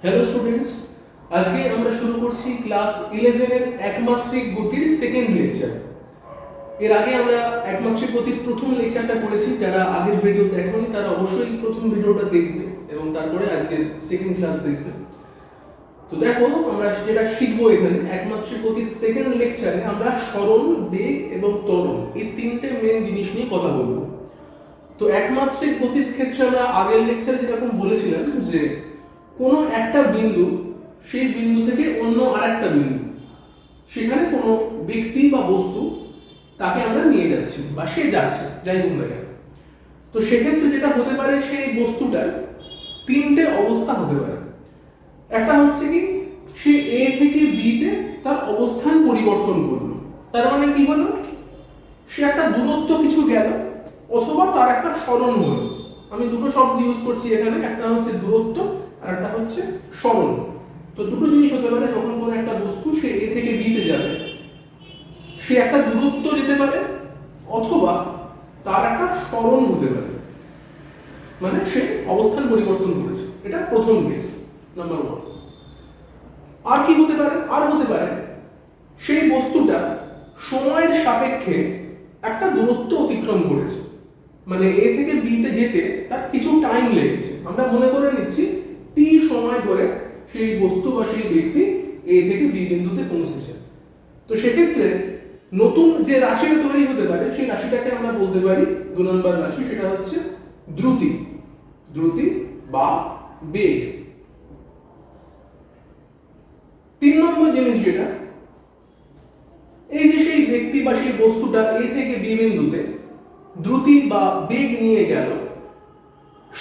Hello students, আজকে আমরা শুরু করছি ক্লাস 11 এর একমাত্রিক গতির সেকেন্ড লেকচার। এর আগে আমরা একমাত্রিক গতির প্রথম লেকচারটা করেছি। যারা আগের ভিডিও দেখোনি তারা অবশ্যই প্রথম ভিডিওটা দেখবে এবং তারপরে আজকে সেকেন্ড ক্লাস দেখবে। তো দেখো, আমরা যেটা শিখবো এখানে একমাত্রিক গতির সেকেন্ড লেকচারে আমরা সরণ, বেগ এবং ত্বরণ এই তিনটে মেন জিনিস নিয়ে কথা বলবো। তো একমাত্রিক গতির ক্ষেত্রে আমরা আগের লেকচারে যেরকম বলেছিলাম যে কোনো একটা বিন্দু, সেই বিন্দু থেকে অন্য আরেকটা বিন্দু, সেখানে কোনো ব্যক্তি বা বস্তু তাকে আমরা নিয়ে যাচ্ছি বা সে যাচ্ছে, যাই হোক না কেন। তো সেক্ষেত্রে যেটা হতে পারে, সেই বস্তুটার তিনটে অবস্থা হতে পারে। একটা হচ্ছে কি, সে এ থেকে বি তে তার অবস্থান পরিবর্তন করলো। তার মানে কি হলো, সে একটা দূরত্ব কিছু গেল অথবা তার একটা সরণ হলো। আমি দুটো শব্দ ইউজ করছি এখানে, একটা হচ্ছে দূরত্ব আর একটা হচ্ছে সরণ। তো দুটো জিনিস হতে পারে, যখন কোনো একটা বস্তু সে এ থেকে বি তে যাবে, সে একটা দূরত্ব যেতে পারে অথবা তার একটা সরণ হতে পারে, মানে সে অবস্থান পরিবর্তন করেছে। এটা প্রথম কেস, নাম্বার 1। আর কি হতে পারে? আর হতে পারে সেই বস্তুটা সময়ের সাপেক্ষে একটা দূরত্ব অতিক্রম করেছে, মানে এ থেকে বি তে যেতে তার কিছু টাইম লেগেছে। আমরা মনে করে নিচ্ছি টি সময় ধরে সেই বস্তু বা সেই ব্যক্তি এ থেকে বি বিন্দুতে পৌঁছেছে। তো সেক্ষেত্রে নতুন যে রাশিটা তৈরি হতে পারে, সেই রাশিটাকে আমরা বলতে পারি 2 নম্বর রাশি, সেটা হচ্ছে দ্রুতি। দ্রুতি বা বেগ। 3 নম্বর জিনিস যেটা, এই যে সেই ব্যক্তি বা সেই বস্তুটা এ থেকে বি বিন্দুতে দ্রুতি বা বেগ নিয়ে গেল,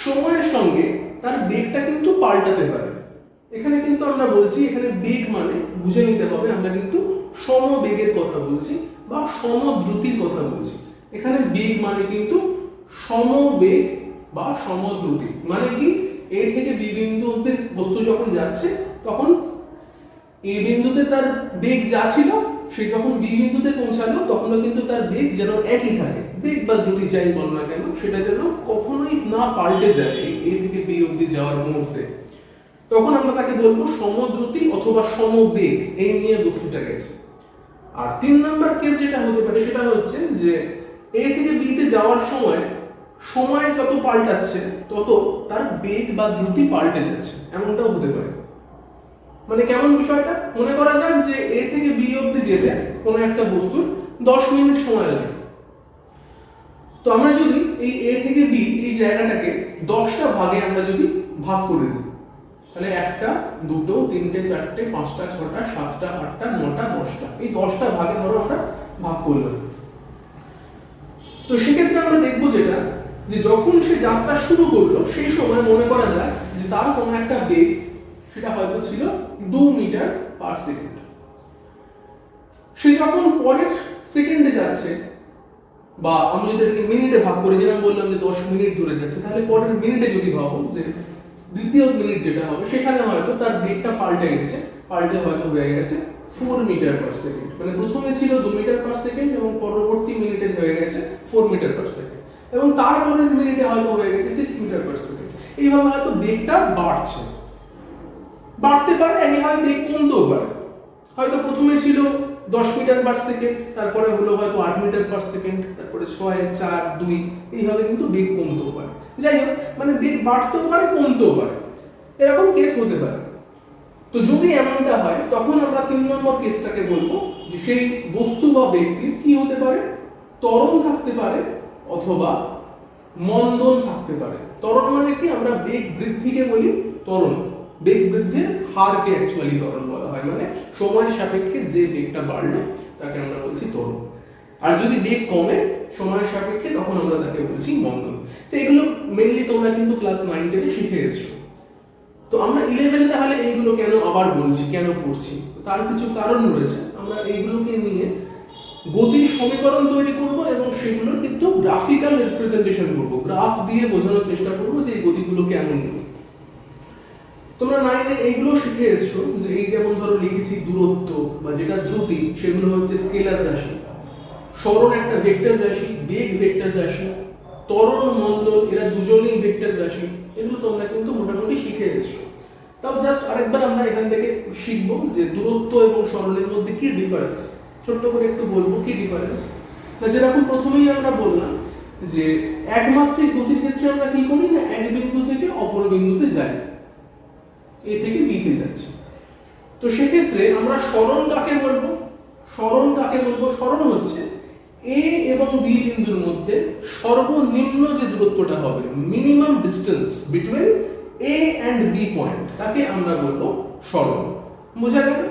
সময়ের সঙ্গে তার বেগটা কিন্তু পাল্টাতে পারে। এখানে কিন্তু আমরা বলছি, এখানে বেগ মানে বুঝে নিতে হবে, আমরা কিন্তু সমবেগের কথা বলছি বা সমদ্রুতির কথা বলছি। এখানে বেগ মানে কিন্তু সমবেগ বা সমদ্রুতি। মানে কি, এ থেকে বি বিন্দু অবধি বস্তু যখন যাচ্ছে, তখন এ বিন্দুতে তার বেগ যা ছিল, সে যখন বি বিন্দুতে পৌঁছালো তখনও কিন্তু তার বেগ যেন একই থাকে। বেগ বা দ্রুতি যাই বল না কেন, সেটা যেন কখনোই না পাল্টে যায় এই এ থেকে বি অবধি যাওয়ার মুহূর্তে। তখন আমরা তাকে বলবো সমদ্রুতি অথবা সমবেগ, এই নিয়ে বস্তুটা গেছে। আর 3 নম্বর কেস যেটা হতে পারে, সেটা হচ্ছে যে এ থেকে বি তে যাওয়ার সময় সময় যত পাল্টাচ্ছে তত তার বেগ বা দ্রুতি পাল্টে যাচ্ছে, এমনটাও হতে পারে। মানে কেমন বিষয়টা, মনে করা যাক যে এ থেকে বি অবধি যেতে কোনো একটা বস্তুর 10 মিনিট সময় লাগে। তো আমরা যদি এই এ থেকে বি এই জায়গাটাকে 10টা ভাগে আমরা যদি ভাগ করে দিই, তাহলে 1টা 2টো 3টে 4টে 5টা 6টা 7টা 8টা 9টা 10টা, এই 10টা ভাগে ধরো আমরা ভাগ করলাম। তো সেক্ষেত্রে আমরা দেখবো যেটা, যে যখন সে যাত্রা শুরু করলো, সেই সময় মনে করা যায় যে তার কোনো একটা বেগ, সেটা হয়তো ছিল 2 মিটার পার সেকেন্ড। সে যখন পরের সেকেন্ডে যাচ্ছে, বা আমি যদি এটাকে মিনিটে ভাগ করি, যেরকম বললাম যে 10 মিনিট ধরে যাচ্ছে, তাহলে পরের মিনিটে যদি ভাবো যে দ্বিতীয় মিনিট যেটা হবে, সেখানে হয়তো তার বেগটা পাল্টে গেছে, পাল্টে হয়তো হয়ে গেছে 4 মিটার পার সেকেন্ড। মানে প্রথমে ছিল 2 মিটার পার সেকেন্ড এবং পরবর্তী মিনিটে হয়ে গেছে 4 মিটার পার সেকেন্ড, এবং তারপরের মিনিটে হয়তো হয়ে গেছে 6 মিটার পার সেকেন্ড। এইভাবে হয়তো বেগটা বাড়ছে, বাড়তে পারে, একইভাবে বেগ কমতেও পারে। হয়তো প্রথমে ছিল 10 মিটার পার সেকেন্ড, তারপরে হলো হয়তো 8 মিটার পার সেকেন্ড, তারপরে 6 4 2, এইভাবে কিন্তু বেগ কমতেও পারে। যাই হোক, মানে বেগ বাড়তেও পারে কমতেও পারে, এরকম কেস হতে পারে। তো যদি এমনটা হয়, তখন আমরা 3 নম্বর কেসটাকে বলবো যে সেই বস্তু বা ব্যক্তির কি হতে পারে, ত্বরণ থাকতে পারে অথবা মন্দন থাকতে পারে। ত্বরণ মানে কি, আমরা বেগ বৃদ্ধিকে বলি ত্বরণ। বেগ বৃদ্ধির হারকে অ্যাকচুয়ালি ত্বরণ বলা হয়, মানে সময়ের সাপেক্ষে যে বেগটা বাড়লো তাকে আমরা বলছি ত্বরণ। আর যদি বেগ কমে সময়ের সাপেক্ষে, তখন আমরা তাকে বলছি মন্দন। তো এগুলো মেইনলি তোমরা কিন্তু ক্লাস 9 10 শিখে এসছো। তো আমরা 11 তাহলে এইগুলো কেন আবার বলছি, কেন পড়ছি, তার কিছু কারণ রয়েছে। আমরা এইগুলোকে নিয়ে গতির সমীকরণ তৈরি করব এবং সেগুলোর কিন্তু গ্রাফিক্যাল রিপ্রেজেন্টেশন করব, গ্রাফ দিয়ে বোঝানোর চেষ্টা করব যে এই গতিগুলো কেমন। তোমরা 9 এইগুলো শিখে এসছো যে এই যেমন ধরো লিখেছি দূরত্ব বা যেটা দ্রুতি, সেগুলো হচ্ছে স্কেলার রাশি, সরণ একটা ভেক্টর রাশি, বেগ ভেক্টর রাশি, ত্বরণ মন্দন এরা দুজনেই ভেক্টর রাশি। এগুলো তোমরা কিন্তু মোটামুটি শিখে এসছো। তাও জাস্ট আরেকবার আমরা এখান থেকে শিখবো যে দূরত্ব এবং সরণের মধ্যে কি ডিফারেন্স, ছোট্ট করে একটু বলবো কি ডিফারেন্স। না যেরকম প্রথমেই আমরা বললাম যে একমাত্রিক গতির ক্ষেত্রে আমরা কি করি না এক বিন্দু থেকে অপর বিন্দুতে যাই, এ থেকে বি তে যাচ্ছি। তো সেক্ষেত্রে আমরা সরণ কাকে বলবো? সরণ কাকে বলবো? সরণ হচ্ছে এ এবং বি বিন্দুর মধ্যে সর্বনিম্ন যে দূরত্বটা হবে, minimum distance between A and B point, তাকে আমরা বলবো সরণ। বোঝা গেল?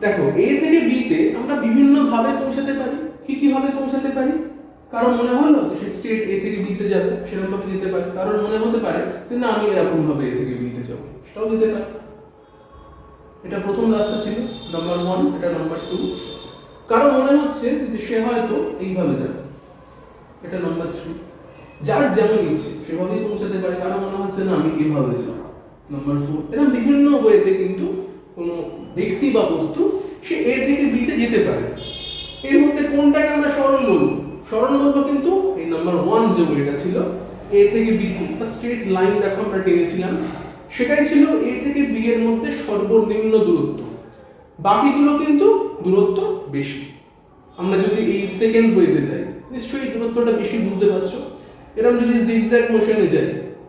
দেখো এ থেকে বি তে আমরা বিভিন্ন ভাবে পৌঁছাতে পারি। কি কি ভাবে পৌঁছাতে পারি? কারণ মনে হলো যে সে স্ট্রেট এ থেকে বি তে যাবে, সেরকম ভাবে যেতে পারে। কারণ মনে হতে পারে যে না আমি এরকম ভাবে এ থেকে বি তে যাব, সেটাও যেতে পারে। এটা প্রথম রাস্তা ছিল নাম্বার 1, এটা নাম্বার 2। কারো মনে হচ্ছে যে সে হয়তো এইভাবে যাবে, এটা নাম্বার 3। যার যেমন ইচ্ছে সেভাবেই পৌঁছাতে পারে। কারো মনে হচ্ছে না আমি এইভাবে যাব, নাম্বার 4। এরকম বিভিন্ন ওয়েতে কিন্তু কোনো ব্যক্তি বা বস্তু সে এ থেকে বি তে যেতে পারে। এর মধ্যে কোনটাকে আমরা সরণ বলবো? সরণ বলবো কিন্তু এই নাম্বার 1 যে ওয়েটা ছিল এ থেকে বি, একটা স্ট্রেট লাইন দেখো আমরা টেনেছিলাম, সেটাই ছিল এ থেকে বি এর মধ্যে সর্বনিম্ন দূরত্ব। বাকিগুলো কিন্তু দূরত্ব বেশি। আমরা যদি এই সেকেন্ড ওয়েতে যাই নিশ্চয়ই দূরত্বটা বেশি, বুঝতে পারছো। এরকম যদি জিগজ্যাগ মোশনে যাই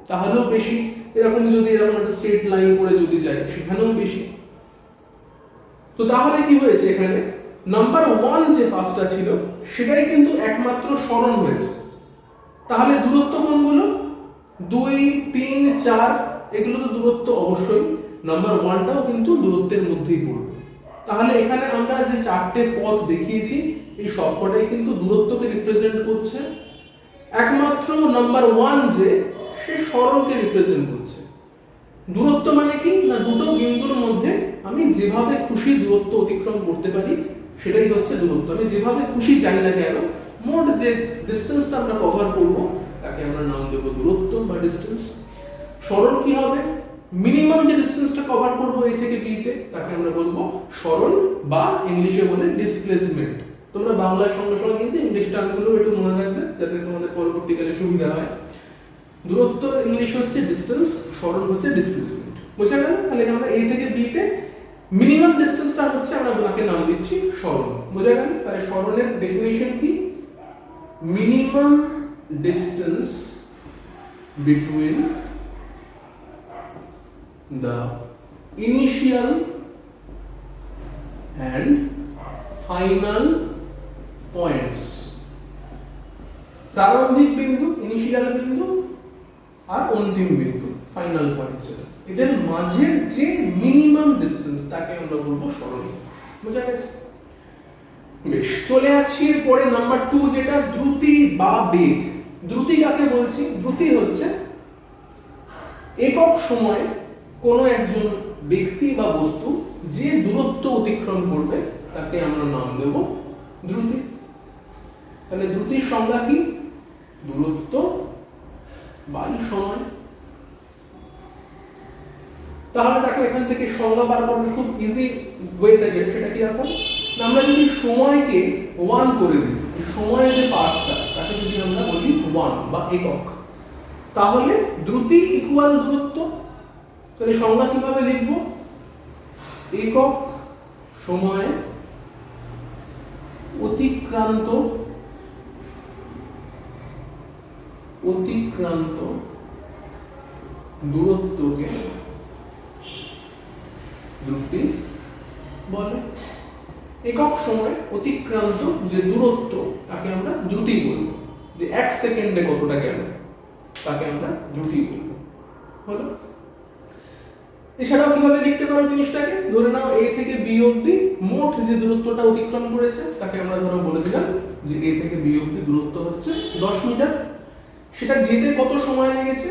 তাহলেও বেশি, এরকম যদি এরকম একটা স্ট্রেট লাইন করে যদি যাই সেখানেও বেশি। তো তাহলে কি হয়েছে এখানে নাম্বার 1 যে পাথটা ছিল সেটাই কিন্তু একমাত্র সরণ হয়েছে। তাহলে দূরত্ব কোনগুলো? 2, 3, 4 এগুলো তো দূরত্ব অবশ্যই। নাম্বার 1টাও কিন্তু দূরত্বের মধ্যেই পড়বে। তাহলে এখানে আমরা যে চারটে পথ দেখিয়েছি এই সবকটাই কিন্তু দূরত্বকে রিপ্রেজেন্ট করছে। একমাত্র নাম্বার 1 যে সে সরণকে রিপ্রেজেন্ট করছে। দূরত্ব মানে কি না দুটো বিন্দুর মধ্যে আমি যেভাবে খুশি দূরত্ব অতিক্রম করতে পারি সেটাই হচ্ছে দূরত্ব। আমি যেভাবে খুশি যাই না কেন মোট যে ডিসটেন্সটা আমরা কভার করব তাকে আমরা নাম দেব দূরত্ব বা ডিসটেন্স। সরণ কি হবে? মিনিমাম যে ডিসটেন্সটা কভার করব এ থেকে বি তে তাকে আমরা বলবো সরণ বা ইংলিশে বলে ডিসপ্লেসমেন্ট। তোমরা বাংলার সঙ্গে সঙ্গে কিন্তু ইংলিশ টার্মগুলো একটু মনে রাখবে যাতে তোমাদের পরবর্তীকালে সুবিধা হয়। দূরত্ব ইংলিশ হচ্ছে ডিসটেন্স, সরণ হচ্ছে ডিসপ্লেসমেন্ট। বোঝা গেল? তাহলে আমরা এ থেকে বি তে মিনিমাম ডিসটেন্সটা হচ্ছে আমরা ওনাকে নাম দিচ্ছি সরণ। বোঝা গেল? তাহলে সরণের ডেফিনিশন কি? Minimum distance between the initial and final points। প্রারম্ভিক বিন্দু ইনিশিয়াল বিন্দু আর অন্তিম বিন্দু ফাইনাল পয়েন্ট, এদের মাঝের যে মিনিমাম ডিসটেন্স তাকে আমরা বলবো সরণ। বুঝা গেছে? বেশ, চলে আসছি পরে নাম্বার 2 যেটা দ্রুতি বা বেগ। দ্রুতি কাকে বলছি? দ্রুতি হচ্ছে একক সময়ে কোনো একজন ব্যক্তি বা বস্তু যে দূরত্ব অতিক্রম করবে তাকে আমরা নাম দেব দ্রুতি। তাহলে দ্রুতির সংজ্ঞা কি? দূরত্ব বাই সময়। তাহলে দেখো এখান থেকে সংজ্ঞা বার করার খুব ইজি ওয়েটা যেটা সেটা কি এখন আমরা যদি সময়কে 1 করে দিই, এই সময়ের যে পার্টটা তাকে যদি আমরা বলি 1 বা একক, তাহলে দ্রুতি ইকুয়াল দূরত্ব। তাহলে সংজ্ঞা কিভাবে লিখব? একক সময়ে অতিক্রান্ত দূরত্বকে দ্রুতি বলে। একক সময়ে অতিক্রান্ত যে দূরত্ব তাকে আমরা দ্রুতি বলবো। যে 1 সেকেন্ডে কতটা গেল তাকে আমরা দ্রুতি বলবো। হলো? এছাড়াও কিভাবে লিখতে পারো জিনিসটাকে? ধরে নাও এ থেকে বি অবধি মোট যে দূরত্বটা অতিক্রম করেছে তাকে আমরা ধরো বলে দিলাম যে এ থেকে বি অবধি দূরত্ব হচ্ছে 10 মিটার। সেটা যেতে কত সময় লেগেছে?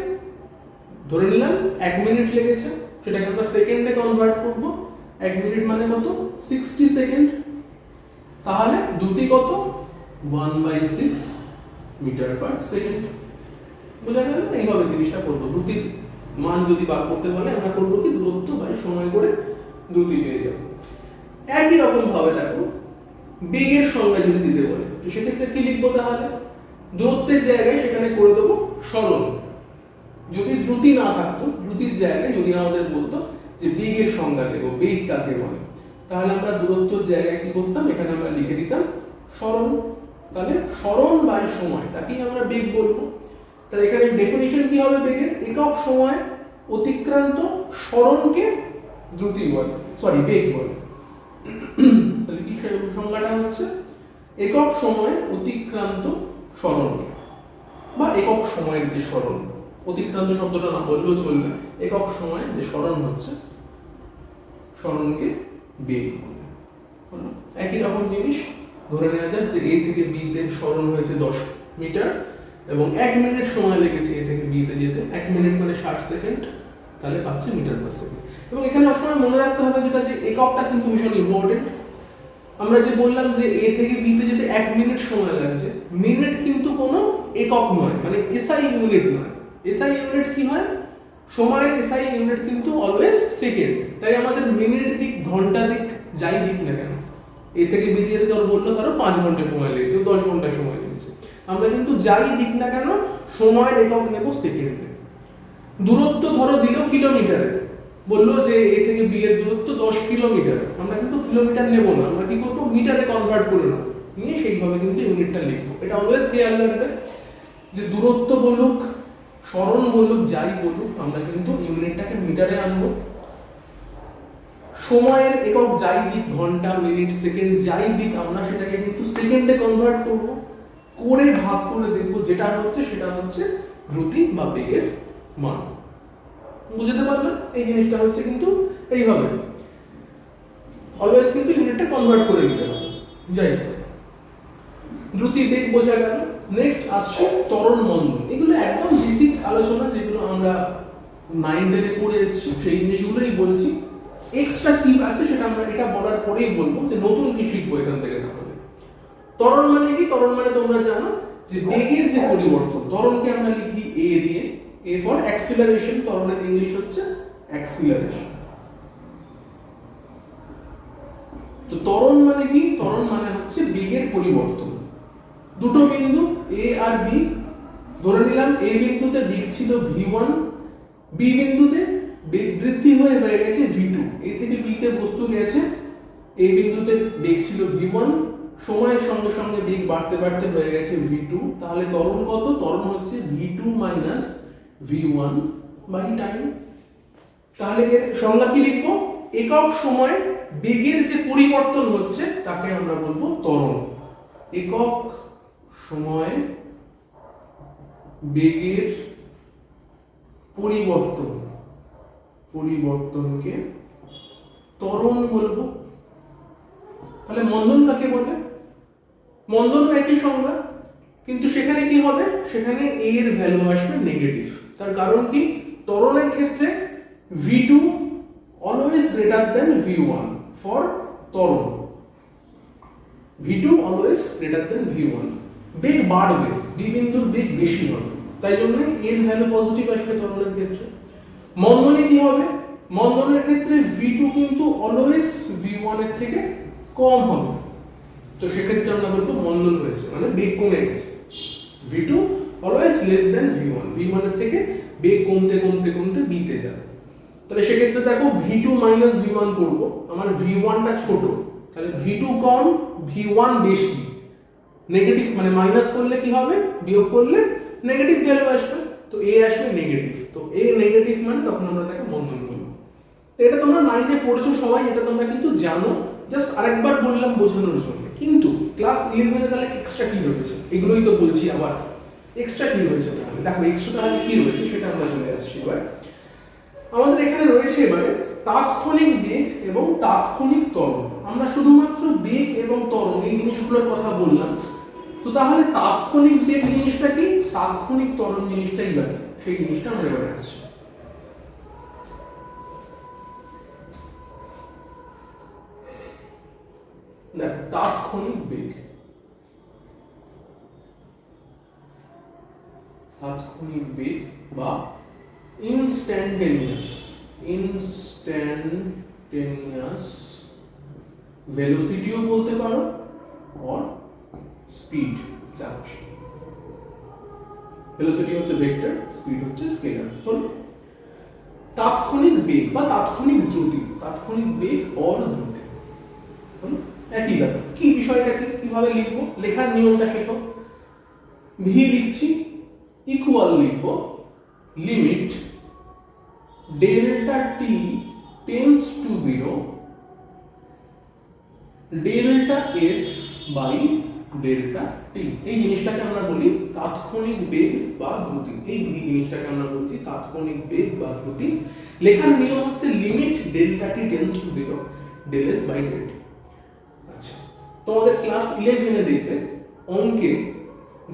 ধরে নিলাম 1 মিনিট লেগেছে। সেটাকে আমরা সেকেন্ডে কনভার্ট করব। 1 মিনিট মানে কত? 60 সেকেন্ড। তাহলে দ্রুতি কত? 1/6 মিটার পার সেকেন্ড। বুঝা গেল? এইভাবে জিনিসটা করবো। দ্রুতির মান যদি বার করতে বলে আমরা করবো কি দূরত্ব বাই সময় করে দ্রুতি পেয়ে যাব। একই রকম ভাবে দেখো বেগের সংজ্ঞা যদি দিতে বলে তো সেক্ষেত্রে কি লিখবো? তাহলে দূরত্বের জায়গায় সেখানে করে দেবো সরণ। যদি দ্রুতি না থাকতো দ্রুতির জায়গায় যদি আমাদের বলতো যে বেগের সংজ্ঞা দেব, বেগ কাকে বলে, তাহলে আমরা দূরত্বের জায়গায় কি করতাম, এখানে আমরা লিখে দিতাম সরণ। তাহলে সরণ বাই সময়, তাকেই আমরা বেগ বলবো। তাহলে এখানে ডেফিনিশন কি হবে বেগের, একক সময় অতিক্রান্ত সরণকে দ্রুতি বলে, সরি বেগ বলে। তাহলে কি সংজ্ঞাটা হচ্ছে একক সময় অতিক্রান্ত সরণকে, বা একক সময়ের যে সরণ, অতিক্রান্ত শব্দটা না বললেও চলবে, একক সময়ে যে সরণ হচ্ছে সরণকে বেগ বলে। একই রকম জিনিস ধরে নেওয়া যায় যে এ থেকে বি তে সরণ হয়েছে 10 মিটার এবং 1 মিনিট সময় লেগেছে এ থেকে বি তে যেতে, 1 মিনিট মানে 60 সেকেন্ড, তাহলে পাচ্ছি মিটার পার সেকেন্ড। এবং এখানে সবসময় মনে রাখতে হবে যেটা যে এককটা কিন্তু ভীষণ ইম্পর্টেন্ট। আমরা যে বললাম যে এ থেকে বি তে যেতে 1 মিনিট সময় লাগছে, মিনিট কিন্তু কোনো একক নয়, মানে এসআই ইউনিট নয়। এসআই ইউনিট কি হয়, সময়ের এসআই ইউনিট কিন্তু অলওয়েজ সেকেন্ড। তাই আমাদের মিনিট দিক, ঘন্টা দিক, যাই দিক না কেন, এ থেকে বি তে যেতে বললো ধরো 5 ঘন্টা সময় লেগেছে, 10 ঘন্টা সময় লেগেছে, আমরা কিন্তু যাই দিক না কেন সময়ের একক নেব সেকেন্ডে। দূরত্ব ধরো দিলেও কিলোমিটারে, বললো যে এ থেকে বি এর দূরত্ব 10 কিলোমিটার, আমরা কিন্তু কিলোমিটার নেব না, আমরা কি করবো মিটারে কনভার্ট করে নেব, নিয়ে সেইভাবে কিন্তু ইউনিটটা লিখবো। এটা অলওয়েজ খেয়াল রাখবে যে দূরত্ব বলুক, সরণ বলুক, যাই বলুক, আমরা কিন্তু ইউনিটটাকে মিটারে আনবো। সময়ের একক যাই দিক, ঘন্টা, মিনিট, সেকেন্ড, যাই দিক, আমরা সেটাকে কিন্তু সেকেন্ডে কনভার্ট করব, করে ভাগ করে দেখব, যেটা হচ্ছে সেটা হচ্ছে দ্রুতি বা বেগের মান। বুঝতে পারলেন? এই জিনিসটা হচ্ছে কিন্তু এইভাবে অলওয়েজ কিন্তু ইউনিটটা কনভার্ট করে নিতে হবে। যাই হোক, দ্রুতি বেগ বোঝা গেল। নেক্সট আসছে ত্বরণ মন্দন। এগুলো একদম বেসিক আলোচনা, যেগুলো আমরা 9-10 পড়ে এসেছি, সেই জিনিসগুলোই বলছি। এক্সট্রা কি আছে সেটা আমরা এটা বলার পরেই বলবো যে নতুন কি শিখবো এখান থেকে। তাহলে ত্বরণ মানে কি? ত্বরণ মানে তোমরা জানো যে বেগের যে পরিবর্তন, ত্বরণকে আমরা লিখি এ দিয়ে, এ ফর অ্যাক্সিলারেশন, ত্বরণের ইংলিশ হচ্ছে অ্যাক্সিলারেশন। তো ত্বরণ মানে কি? ত্বরণ মানে হচ্ছে বেগের পরিবর্তন। দুটো বিন্দু এ আর বি, ধরে নিলাম এ বিন্দুতে বেগ ছিল v1, বি বিন্দুতে বেগ বৃদ্ধি হয়ে গেছে v2। এ থেকে বি তে বস্তু গেছে, এ বিন্দুতে বেগ ছিল v1, সময়ের সঙ্গে সঙ্গে বেগ বাড়তে বাড়তে হয়ে গেছে v2। তাহলে ত্বরণ কত? ত্বরণ হচ্ছে v2 minus v1 by time. তাহলে এর সংজ্ঞা কি লিখবো? একক সময়ে বেগের যে পরিবর্তন হচ্ছে তাকে আমরা বলবো ত্বরণ। একক সময়ে বেগের পরিবর্তনকে ত্বরণ বলবো। তাহলে মন্দন কাকে বলে? মন্দন একই সংজ্ঞা, কিন্তু সেখানে কি হবে? সেখানে a এর ভ্যালু আসবে নেগেটিভ। তার কারণ কি? ত্বরণের ক্ষেত্রে v2 always greater than v1 for ত্বরণ। v2 always greater than v1। বেগ বাড়বে, বি বিন্দুর বেগ বেশি হবে, তাই জন্য এর ভ্যালু পজিটিভ আসবে ত্বরণের ক্ষেত্রে। মন্দনে কি হবে? মন্দনের ক্ষেত্রে v2 কিন্তু অলওয়েজ v1 এর থেকে কম হবে, তো সেক্ষেত্রে আমরা বলবো মন্দন হয়েছে, মানে বেগ কমে গেছে। v2 always less than v1, v1 এর থেকে বেগ কমতে কমতে কমতে b তে যাবে। তাহলে সেক্ষেত্রে দেখো v2 মাইনাস v1 করব, আমার v1 টা ছোট, তাহলে v2 কম, v1 বেশি। নেগেটিভ মানে মাইনাস করলে কি হবে? বিয়োগ করলে নেগেটিভ ভ্যালু আসবে, তো a আসবে নেগেটিভ। তো a নেগেটিভ মানে তখন আমরা তাকে মন্দন বলবো। এটা তোমরা 9 এ পড়েছো সবাই, এটা তোমরা কিন্তু জানো, জাস্ট আরেকবার বললাম বোঝানোর জন্য। কিন্তু ক্লাস 11 এ তাহলে এক্সট্রা কি রয়েছে, এগুলোই তো বলছি আবার। এক্সট্রা কি রয়েছে তাহলে? দেখো এক্সট্রা তাহলে কি রয়েছে সেটা আমরা চলে আসছি এবার। আমাদের এখানে রয়েছে এবারে তাৎক্ষণিক বেগ এবং তাৎক্ষণিক ত্বরণ। আমরা শুধুমাত্র বেগ এবং ত্বরণ এই জিনিসগুলোর কথা বললাম, তো তাহলে তাৎক্ষণিক বেগ জিনিসটা কি, তাৎক্ষণিক ত্বরণ জিনিসটাই বাকি, সেই জিনিসটা আমরা এবারে আসছি। দেখো তাৎক্ষণিক বেগ, তাৎক্ষণিক বেগ বা ইনস্ট্যান্টেনিয়াস ভেলোসিটিও বলতে পারো, আর স্পিড। ভেলোসিটি হচ্ছে ভেক্টর, স্পিড হচ্ছে স্কেলার। তাৎক্ষণিক বেগ বা তাৎক্ষণিক দ্রুতি, তাৎক্ষণিক বেগ অর দ্রুতি একই ব্যাপার। কি বিষয়টা কিভাবে লিখবো, লেখার নিয়মটা শেখো। ভি লিখছি ইকুয়াল লিখবো limit delta T tends to 0 delta s by delta t. এই জিনিসটাকে আমরা বলি তাৎক্ষণিক বেগ বা দ্রুতি। এই জিনিসটাকে আমরা বলছি তাৎক্ষণিক বেগ বা দ্রুতি। লেখার নিয়ম হচ্ছে limit delta T tends to 0 del S by del T. আচ্ছা, তোমাদের ক্লাস 11 এ দেখবে অঙ্কে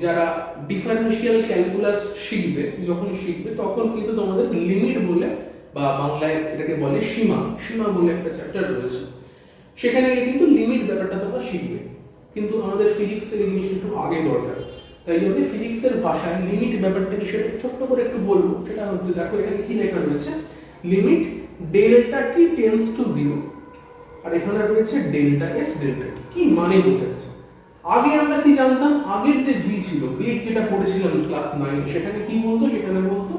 যারা ডিফারেনশিয়াল ক্যালকুলাস শিখবে, যখন শিখবে তখন কিন্তু তোমাদের লিমিট বলে বা বাংলায় এটাকে বলে সীমা, সীমা বলে একটা চ্যাপ্টার রয়েছে। সেখানে কিন্তু লিমিট ব্যাপারটা তোমরা শিখবে, কিন্তু আমাদের ফিজিক্সের এই জিনিসটা একটু আগে দরকার। তাই জন্য ফিজিক্সের ভাষায় লিমিট ব্যাপারটাকে সেটা ছোট্ট করে একটু বলবো। সেটা হচ্ছে, দেখো এখানে কি লেখা রয়েছে, limit delta T tends to 0 আর এখানে রয়েছে ডেল্টা এস ডেল্টা টি। কি মানে বোঝাচ্ছে? আগে আমরা কি জানতাম, আগের যে ভি ছিল, বেগ যেটা পড়েছিলাম ক্লাস 9 সেখানে কি বলতো, সেখানে বলতো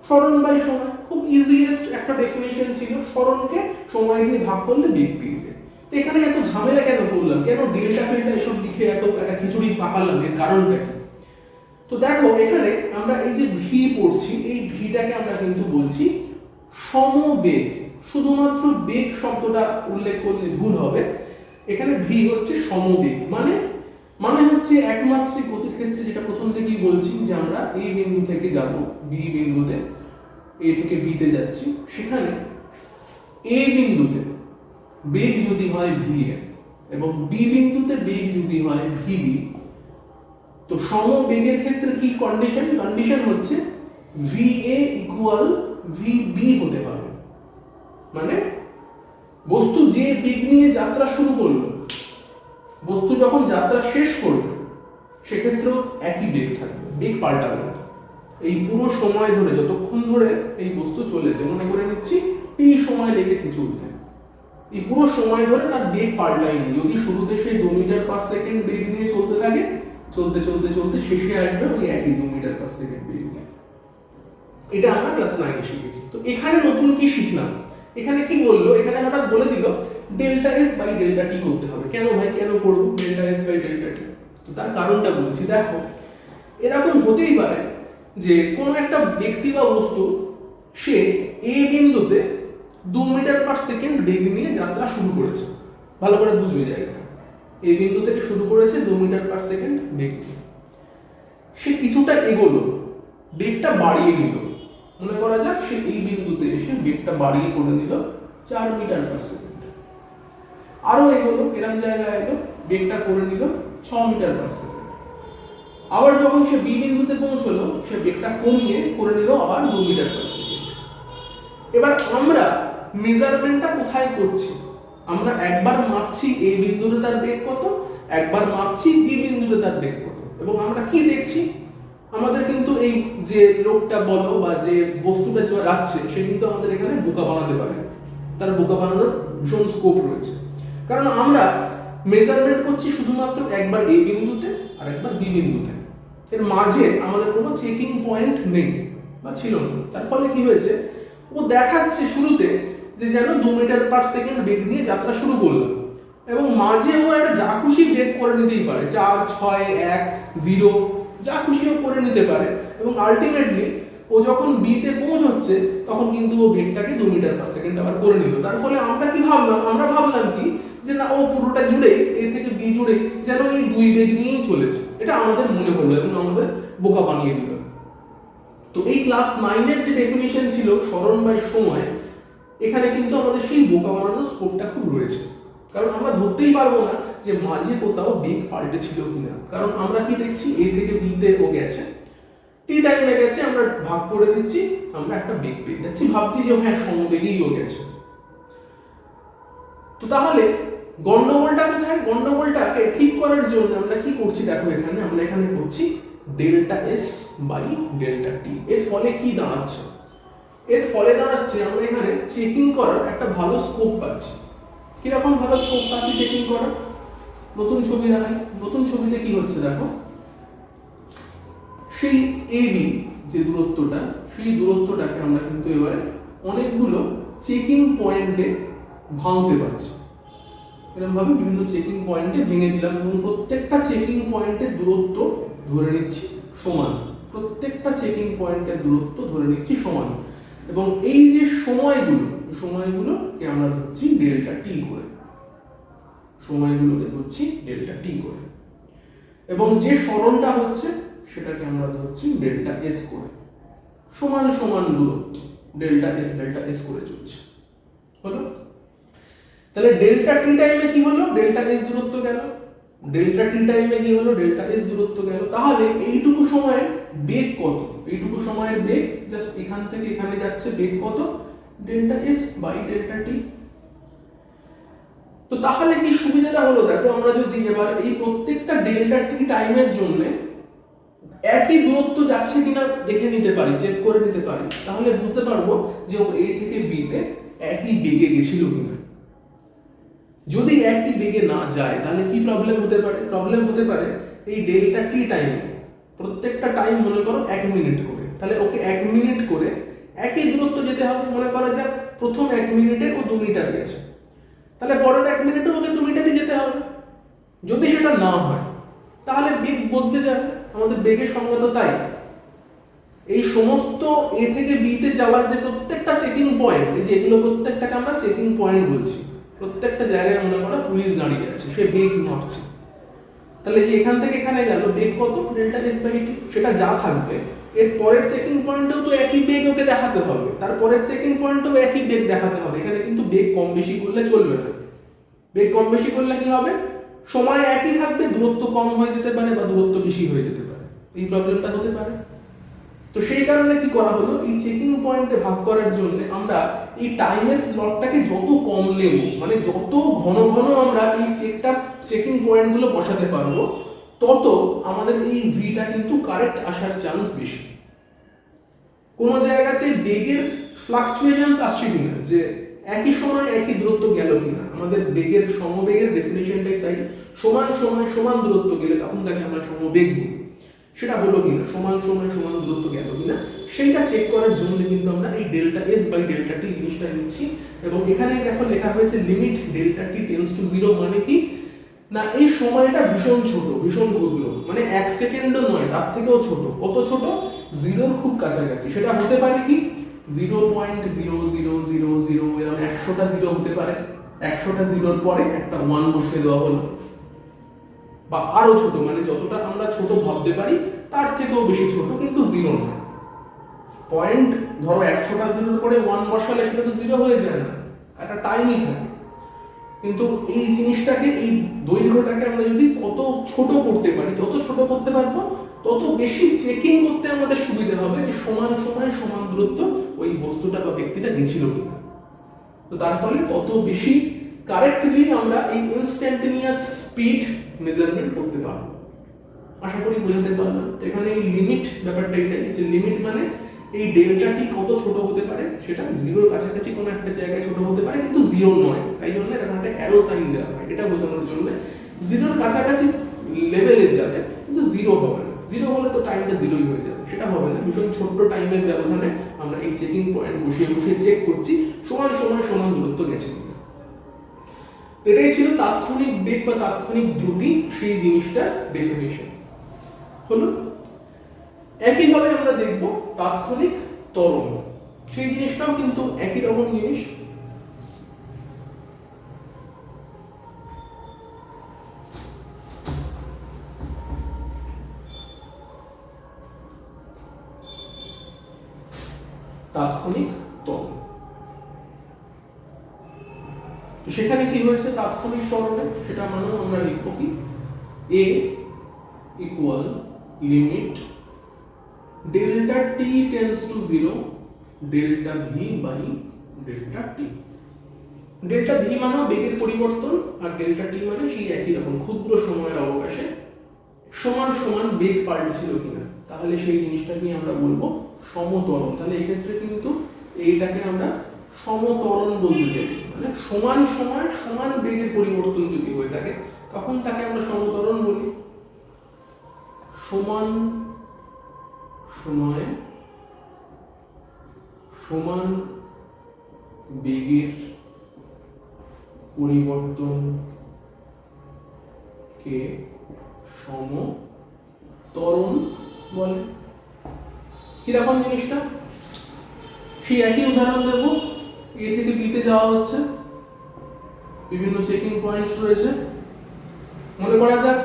সরণ বাই সময়। খুব ইজিয়েস্ট একটা ডেফিনেশন ছিল, সরণকে সময় দিয়ে ভাগ করলে বেগ পেয়ে যায়। তো এখানে এত ঝামেলা কেন করলাম, কেন ডেল্টা ফেল্টা এসব লিখে এত একটা খিচুড়ি পাকালাম, এর কারণটা কি? তো দেখো এখানে আমরা এই যে ভি পড়ছি, এই ভিটাকে আমরা কিন্তু বলছি সমবেগ। শুধুমাত্র বেগ শব্দটা উল্লেখ করলে ভুল হবে। এখানে ভি হচ্ছে সমবেগ, মানে হচ্ছে একমাত্রিক গতির ক্ষেত্রে যেটা প্রথম থেকেই বলছি যে আমরা এ বিন্দু থেকে যাব বি বিন্দুতে, এ থেকে বি তে যাচ্ছি, সেখানে এ বিন্দুতে বেগ যদি হয় ভি এ এবং বি বিন্দুতে বেগ যদি হয় ভি বি, তো সমবেগের ক্ষেত্রে কি কন্ডিশন? কন্ডিশন হচ্ছে V A equal V B হতে হবে। মানে বস্তু যে বেগ নিয়ে যাত্রা শুরু করলো, বস্তু যখন যাত্রা শেষ করবে সেক্ষেত্রেও একই বেগ থাকবে, বেগ পাল্টাবে না। এই পুরো সময় ধরে, যতক্ষণ ধরে এই বস্তু চলেছে, মনে করে নিচ্ছি টি সময় লেগেছে চলতে, এই পুরো সময় ধরে তার বেগ পাল্টায়নি। যদি শুরুতে সেই 2 মিটার পার সেকেন্ড বেগ নিয়ে চলতে থাকে, চলতে চলতে চলতে শেষে আসবে ওই একই 2 মিটার পার সেকেন্ড বেগ নিয়ে। এটা আমরা ক্লাস 9 শিখেছি। তো এখানে নতুন কি শিখলাম, এখানে কি বললো, এখানে হঠাৎ বলে দিল ডেল্টা এস বাই ডেল্টা টি করতে হবে। কেন ভাই, কেন করবো ডেল্টা এস বাই ডেল্টা টি? তো তার কারণটা বলছি। দেখো এরকম হতেই পারে যে কোনো একটা ব্যক্তি বা বস্তু সে এ বিন্দুতে 2 মিটার পার সেকেন্ড বেগ নিয়ে যাত্রা শুরু করেছে। ভালো করে বুঝবে জায়গাটা, এই বিন্দু থেকে শুরু করেছে 2 মিটার পার সেকেন্ড বেগ নিয়ে। সে কিছুটা এগোলো, বেগটা বাড়িয়ে নিল। মনে করা যাক সে এই বিন্দুতে এসে বেগটা বাড়িয়ে করে দিল 4 মিটার পার সেকেন্ড। আরো এগোলো, এরকম জায়গায় এলো, বেগটা করে নিল 6 মিটার পার সেকেন্ড। আবার যখন সে বি বিন্দুতে পৌঁছলো, সে বেগটা কমিয়ে করে নিল আবার 2 মিটার পার সেকেন্ড। এবার আমরা মেজারমেন্টটা কোথায় করছি? আমরা একবার মাপছি এ বিন্দুতে তার বেগ কত, একবার মাপছি বি বিন্দুতে তার বেগ কত, এবং আমরা কি দেখছি, আমাদের কিন্তু এই যে লোকটা বলো বা যে বস্তুটা যাচ্ছে সে কিন্তু আমাদের এখানে বোকা বানাতে পারে, তার বোকা বানানোর ভীষণ স্কোপ রয়েছে। কারণ আমরা মেজারমেন্ট করছি শুধুমাত্র একবার এ বিন্দুতে আর একবার বি বিন্দুতে, এর মাঝে আমাদের কোনো চেকিং পয়েন্ট নেই বা ছিল না। তার ফলে কি হয়েছে, ও দেখাচ্ছে শুরুতে যে যেন 2 মিটার পার সেকেন্ড বেগ নিয়ে যাত্রা শুরু করলো, এবং মাঝে ও একটা যা খুশি বেগ করে নিতেই পারে, 4, 6, 1, 0 যা খুশিও করে নিতে পারে, এবং আলটিমেটলি ও যখন বি তে পৌঁছচ্ছে তখন কিন্তু ও বেগটাকে 2 মিটার পার সেকেন্ড আবার করে নিল। তার ফলে আমরা কি ভাবলাম, আমরা ভাবলাম কি যে না, ও পুরোটা জুড়ে এ থেকে বি জুড়ে যেন এই 2 বেগ নিয়েই চলেছে, এটা আমাদের মনে হলো এবং আমাদের বোকা বানিয়ে দিল। তো এই ক্লাস 9 এর যে ডেফিনিশন ছিল সরণ বাই সময়, এখানে কিন্তু আমাদের সেই বোকা বানানোর স্কোপটা খুব রয়েছে। কারণ আমরা ধরতেই পারবো না যে মাঝে কোথাও বেগ পাল্টে ছিল কিনা, কারণ আমরা কি দেখছি এ থেকে বি তে ও গেছে, টি টাইমে গেছে, আমরা ভাগ করে দিচ্ছি, আমরা একটা বেগ পেয়ে যাচ্ছি, ভাবছি যে হ্যাঁ সমবেগেই ও গেছে। তো তাহলে গন্ডগোলটা কোথায়? গন্ডগোলটাকে ঠিক করার জন্য আমরা কি করছি, দেখো এখানে আমরা এখানে করছি ডেল্টা এস বাই ডেল্টা টি। এর ফলে কি দাঁড়াচ্ছে? এর ফলে দাঁড়াচ্ছে আমরা এখানে চেকিং করার একটা ভালো স্কোপ পাচ্ছি। কিরকম ভালো স্কোপ পাচ্ছি চেকিং করার? নতুন ছবি দেখাই। নতুন ছবিতে কি হচ্ছে দেখো, সেই এ বি যে দূরত্বটা, সেই দূরত্বটাকে আমরা কিন্তু এবারে অনেকগুলো চেকিং পয়েন্টে ভাঙতে পারছে। এরকম ভাবে বিভিন্ন চেকিং পয়েন্টে ভেঙে দিলাম এবং প্রত্যেকটা চেকিং পয়েন্টের দূরত্ব ধরে নিচ্ছি সমান। প্রত্যেকটা চেকিং পয়েন্টের দূরত্ব ধরে নিচ্ছি সমান এবং এই যে সময়গুলোকে আমরা ধরছি ডেল্টা টি করে, সময়গুলোকে ধরছি ডেল্টা টি করে এবং যে সরণটা হচ্ছে সেটাকে আমরা ধরছি ডেল্টা এস করে। সমান সমান দূরত্ব ডেল্টা এস করে চলছে। হলো? তাহলে ডেল্টা টি টাইমে কি হলো? ডেল্টা এস দূরত্ব গেল। ডেল্টা টি টাইমে কি হলো? ডেল্টা এস দূরত্ব গেল। তাহলে এইটুকু সময়ের বেগ কত? এইটুকু সময়ের বেগ জাস্ট এখান থেকে এখানে যাচ্ছে, বেগ কত? ডেল্টা এস বাই ডেল্টা টি। তো তাহলে কি সুবিধাটা হলো? দেখো, আমরা যদি এবার এই প্রত্যেকটা ডেল্টা টি টাইমের জন্য একই দূরত্ব যাচ্ছে কিনা দেখে নিতে পারি, চেক করে নিতে পারি, তাহলে বুঝতে পারবো যে ও এ থেকে বি তে একই বেগে গেছিল কিনা। যদি একই বেগে না যায় তাহলে কি প্রবলেম হতে পারে? প্রবলেম হতে পারে এই ডেল্টা টি টাইমে প্রত্যেকটা টাইম মনে করো 1 মিনিট করে, তাহলে ওকে 1 মিনিট করে একই দূরত্ব যেতে হবে। মনে করা যাক প্রথম 1 মিনিটে ও 2 মিটার গেছে, তাহলে পরের 1 মিনিটে ওকে 2 মিটারই যেতে হবে। যদি সেটা না হয় তাহলে বেগ বদলে যাবে। আমাদের বেগের সংজ্ঞা তো তাই। এই সমস্ত এ থেকে বি তে যাওয়ার যে প্রত্যেকটা চেকিং পয়েন্ট, এই যে এগুলো প্রত্যেকটাকে আমরা চেকিং পয়েন্ট বলছি। প্রত্যেকটা জায়গায় মনে করো পুলিশ দাঁড়িয়ে আছে, সে বেগ মাপছে। তাহলে যে এখান থেকে এখানে গেল বেগ কত? Delta s by T. সেটা যা থাকবে এর পরের চেকিং পয়েন্টেও তো একই বেগ ওকে দেখাতে হবে, তারপরের চেকিং পয়েন্টেও একই বেগ দেখাতে হবে। এখানে কিন্তু বেগ কম বেশি করলে চলবে না। বেগ কম বেশি করলে কি হবে? সময় একই থাকবে, দূরত্ব কম হয়ে যেতে পারে বা দূরত্ব বেশি হয়ে যেতে পারে। এই প্রবলেমটা হতে পারে। তো সেই কারণে কি করা হলো, এই চেকিং পয়েন্টে ভাগ করার জন্য আমরা এই টাইমের স্লটটাকে যত কম নেব, মানে যত ঘন ঘন আমরা এই চেকিং পয়েন্টগুলো বসাতে পারবো, তত আমাদের এই ভিটা কিন্তু কারেক্ট আসার চান্স বেশি। কোন জায়গাতে বেগের ফ্লাকচুয়েশনস আসছে কিনা, যে একই সময় একই দূরত্ব গেল কিনা। আমাদের বেগের সমবেগের ডেফিনিশনটাই তাই। সমান সময় সমান দূরত্ব গেলে তখন তাকে আমরা সমবেগ বলি। সেটা হলো কিনা, সমান সময় সমান দূরত্ব গেল কিনা, সেটা চেক করার জন্য কিন্তু আমরা এই ডেল্টা এস বাই ডেল্টা টি জিনিসটা নিচ্ছি। এবং এখানে দেখো লেখা হয়েছে limit delta T tends to 0, মানে কি না এই সময়টা ভীষণ ছোট, ভীষণ ক্ষুদ্র, মানে 1 সেকেন্ডও নয়, তার থেকেও ছোট। কত ছোট? 0-র খুব কাছাকাছি। সেটা হতে পারে কি 0.0000, এরকম 100টা 0 হতে পারে। 100টা 0-র পরে একটা 1 বসিয়ে দেওয়া হলো, বা আরো ছোট, মানে যতটা আমরা ছোট ভাবতে পারি তার থেকেও বেশি ছোট, কিন্তু 0 না। পয়েন্ট ধরো 100টা 0-র পরে 1 বসালে সেটা তো 0 হয়ে যায় না, একটা টাইমই থাকে। কিন্তু এই জিনিসটাকে, এই দৈর্ঘ্যটাকে আমরা যদি কত ছোট করতে পারি, যত ছোট করতে পারবো তত বেশি চেকিং করতে আমাদের সুবিধা হবে যে সমান সময় সমান দূরত্ব ওই বস্তুটা বা ব্যক্তিটা গেছিল কিনা। তো তার ফলে তত বেশি কারেক্টলি আমরা এই ইনস্ট্যান্টেনিয়াস স্পিড মেজারমেন্ট করতে পারবো। আশা করি বোঝাতে পারলাম। এখানে এই লিমিট ব্যাপারটা এটাই, যে লিমিট মানে এই ডেল্টাটি কত ছোট হতে পারে, সেটা 0-র কাছাকাছি কোনো একটা জায়গায় ছোট হতে পারে, কিন্তু 0 নয়। তাই জন্য এরকম একটা অ্যারো সাইন দেওয়া হয়, এটা বোঝানোর জন্য 0-র কাছাকাছি লেভেলে যাবে, কিন্তু 0 হবে না। 0 হলে তো টাইমটা 0ই হয়ে যাবে, সেটা হবে না। ভীষণ ছোট্ট টাইমের ব্যবধানে আমরা এই চেকিং পয়েন্ট বসিয়ে বসিয়ে চেক করছি সমান সময় সমান দূরত্ব গেছে কিনা। এটাই ছিল তাৎক্ষণিক বেগ বা তাৎক্ষণিক দ্রুতি, সেই জিনিসটা ডেফিনিশন হলো। একইভাবে আমরা দেখব তাৎক্ষণিক ত্বরণ, সেই জিনিসটাও কিন্তু একই রকম জিনিস। তাৎক্ষণিক ত্বরণ, সেখানে কি হয়েছে তাৎক্ষণিক ত্বরণে, সেটা মানে আমরা লিখব কি a equal limit delta t tends to 0 delta v by delta t। Delta v মানে বেগের পরিবর্তন, আর ডেল্টা t মানে সেই একই রকম ক্ষুদ্র সময়ের অবকাশে সমান সমান বেগ পাল্টেছিল কিনা। তাহলে সেই জিনিসটাকে আমরা বলবো সমত্বরণ। তাহলে এই ক্ষেত্রে কিন্তু এইটাকে আমরা সমত্বরণ বলতে চাইছি, মানে সমান সময় সমান বেগের পরিবর্তন যদি হয়ে থাকে তখন তাকে আমরা সমত্বরণ বলি। সমান সময়ে সমান বেগের পরিবর্তনকে সমত্বরণ বলে। কিরকম জিনিসটা? সেই একই উদাহরণ দেব। এ থেকে বিতে যাওয়া হচ্ছে, বিভিন্ন চেকিং পয়েন্টস রয়েছে। মনে করা যাক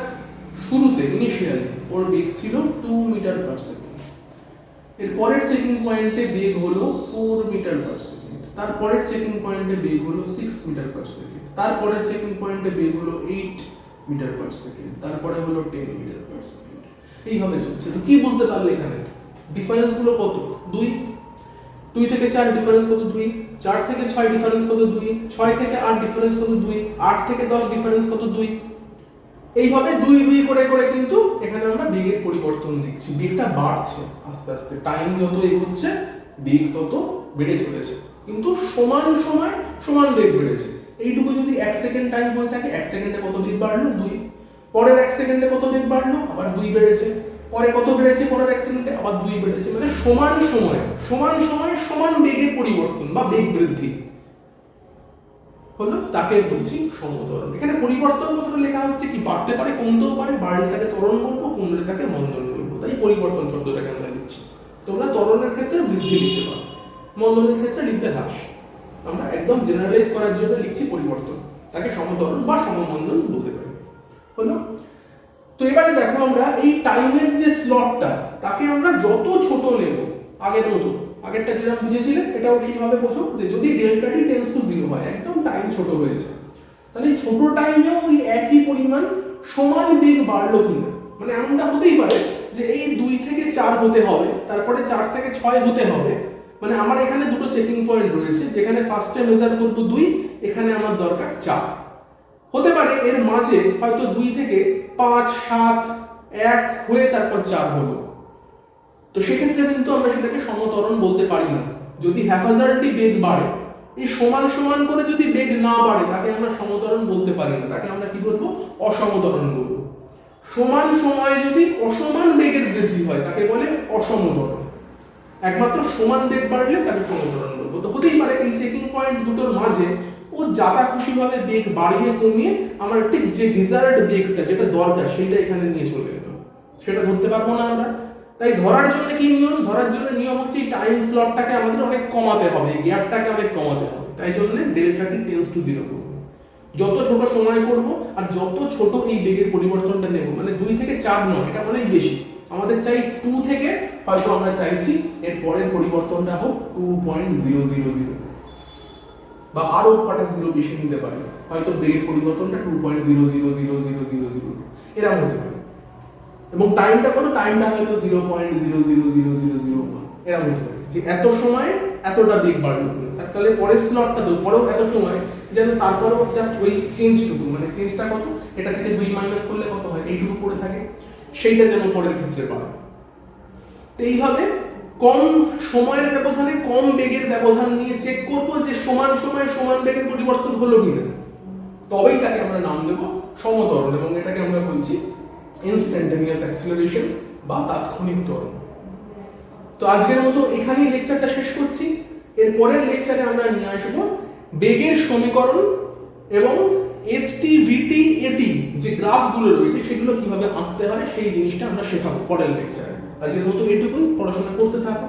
শুরুতে ইনিশিয়ালি ওর বেগ ছিল 2 মিটার পার সেকেন্ড, এর পরের চেকিং পয়েন্টে বেগ হলো 4 মিটার পার সেকেন্ড, তার পরের চেকিং পয়েন্টে বেগ হলো 6 মিটার পার সেকেন্ড, তার পরের চেকিং পয়েন্টে বেগ হলো 8 মিটার পার সেকেন্ড, তারপরে হলো 10 মিটার পার সেকেন্ড। এইভাবে চলছে। তো কি বুঝতে পারলে এখানে ডিফারেন্স গুলো কত? 2 2 থেকে 4 ডিফারেন্স কত? 2 4 থেকে 6 ডিফারেন্স কত? 2 6 থেকে 8 ডিফারেন্স কত? 2 8 থেকে 10 ডিফারেন্স কত? 2। এইভাবে 2 2 করে করে কিন্তু এখানে আমরা বেগের পরিবর্তন দেখছি। বেগটা বাড়ছে আস্তে আস্তে, টাইম যত এগোচ্ছে বেগ তত বেড়ে চলেছে, কিন্তু সমান সময় সমান বেগ বেড়েছে। এইটুকু যদি 1 সেকেন্ড টাইম হয়ে থাকে, 1 সেকেন্ডে কত বেগ বাড়লো? 2। পরের 1 সেকেন্ডে কত বেগ বাড়লো? আবার 2 বেড়েছে। পরে কত বেড়েছে? পরের 1 সেকেন্ডে আবার 2 বেড়েছে। মানে সমান সময় সমান বেগের পরিবর্তন বা বেগ বৃদ্ধি হলো, তাকে বলছি সমত্বরণ। এখানে পরিবর্তন কথাটা লেখা হচ্ছে কি, বাড়তে পারে, কমতেও পারে। বাড়লে তাকে ত্বরণ বলবো, কমলে তাকে মন্দন বলবো। তাই পরিবর্তন শব্দটাকে আমরা লিখছি। তোমরা ত্বরণের ক্ষেত্রে বৃদ্ধি লিখতে পারো, মন্দনের ক্ষেত্রে লিখবে হ্রাস। আমরা একদম জেনারেলাইজ করার জন্য লিখছি পরিবর্তন, তাকে সমত্বরণ বা সমমন্দন বলতে পারি। হলো? তো এবারে দেখো আমরা এই টাইমের যে স্লটটা, তাকে আমরা যত ছোট নেব, আগের মতো, আগেরটা যেরকম বুঝেছিলে এটাও সেইভাবে বোঝো, যে যদি ডেল্টা টি টেন্ডস টু 0 হয়, একদম টাইম ছোট হয়েছে, তাহলে ছোট টাইমেও ওই একই পরিমাণ সমান বেগ বাড়লো কিনা। মানে এমনটা হতেই পারে যে এই 2 থেকে 4 হতে হবে, তারপরে 4 থেকে 6 হতে হবে। মানে আমার এখানে দুটো চেকিং পয়েন্ট রয়েছে, যেখানে ফার্স্টে মেজার করব 2, এখানে আমার দরকার 4। হতে পারে এর মাঝে হয়তো 2 থেকে 5 7 1 হয়ে তারপর 4 হলো। তো সেক্ষেত্রে কিন্তু আমরা সেটাকে সমত্বরণ বলতে পারি না। যদি হ্যাফাজার্ডলি বেগ বাড়ে, এই সমান সমান করে যদি বেগ না বাড়ে, তাকে আমরা সমত্বরণ বলতে পারি না, তাকে আমরা কি বলবো? অসমত্বরণ বলবো। সমান সময়ে যদি অসমান বেগের বৃদ্ধি হয়, তাকে বলে অসমত্বরণ। একমাত্র সমান বেগ বাড়লে তাকে সমত্বরণ বলবো। তো হতেই পারে এই চেকিং পয়েন্ট দুটোর মাঝে ও যাতা খুশি ভাবে বেগ বাড়িয়ে কমিয়ে আমার ঠিক যে ডিজায়ার্ড বেগটা, যেটা দরকার, সেটা এখানে নিয়ে চলে এলো, সেটা ধরতে পারবো না আমরা। তাই ধরার জন্য কি নিয়ম? ধরার জন্য নিয়ম হচ্ছে এই টাইম স্লটটাকে আমাদের অনেক কমাতে হবে, এই গ্যাপটাকে অনেক কমাতে হবে। তাই জন্য ডেল্টা টি টেন্ডস টু 0 করব। যত ছোট সময় করব আর যত ছোট এই বেগের পরিবর্তনটা নেব, মানে 2 থেকে 4 নয়, এটা অনেক বেশি। আমাদের চাই 2 থেকে, হয়তো আমরা চাইছি এর পরের পরিবর্তনটা হোক 2.000 বা আরো কটা জিরো বেশি নিতে পারি, হয়তো বেগের পরিবর্তনটা 2.0000000 এরকম হতে পারে। এবং টাইমটা কত? টাইমটা হয়তো 0.0000001 এরকম হতে পারে, যে এত সময় এতটা বেগ বাড়লো। তাহলে পরের স্লটটা তো পরেও এত সময়, যেন তারপরেও জাস্ট ওই চেঞ্জটুকু, মানে চেঞ্জটা কত, এটা থেকে 2 মাইনাস করলে কত হয়, এইটুকু পড়ে থাকে, সেইটা যেন পরের ক্ষেত্রে পায়। তো এইভাবে কম সময়ের ব্যবধানে কম বেগের ব্যবধান নিয়ে চেক করব যে সমান সময়ে সমান বেগের পরিবর্তন হলো কিনা, তবেই তাকে আমরা নাম দেব সমত্বরণ। এবং এটাকে আমরা বলছি ইনস্ট্যান্টেনিয়াস অ্যাক্সিলারেশন বা তাৎক্ষণিক ত্বরণ। তো আজকের মতো এখানেই লেকচারটা শেষ করছি। এর পরের লেকচারে আমরা নিয়ে আসবো বেগের সমীকরণ এবং এসটি ভিটি এটি যে গ্রাফগুলো রয়েছে সেগুলো কিভাবে আঁকতে হয়, সেই জিনিসটা আমরা শেখাবো পরের লেকচারে। আজকের মতো এটুকুই, পড়াশোনা করতে থাকো।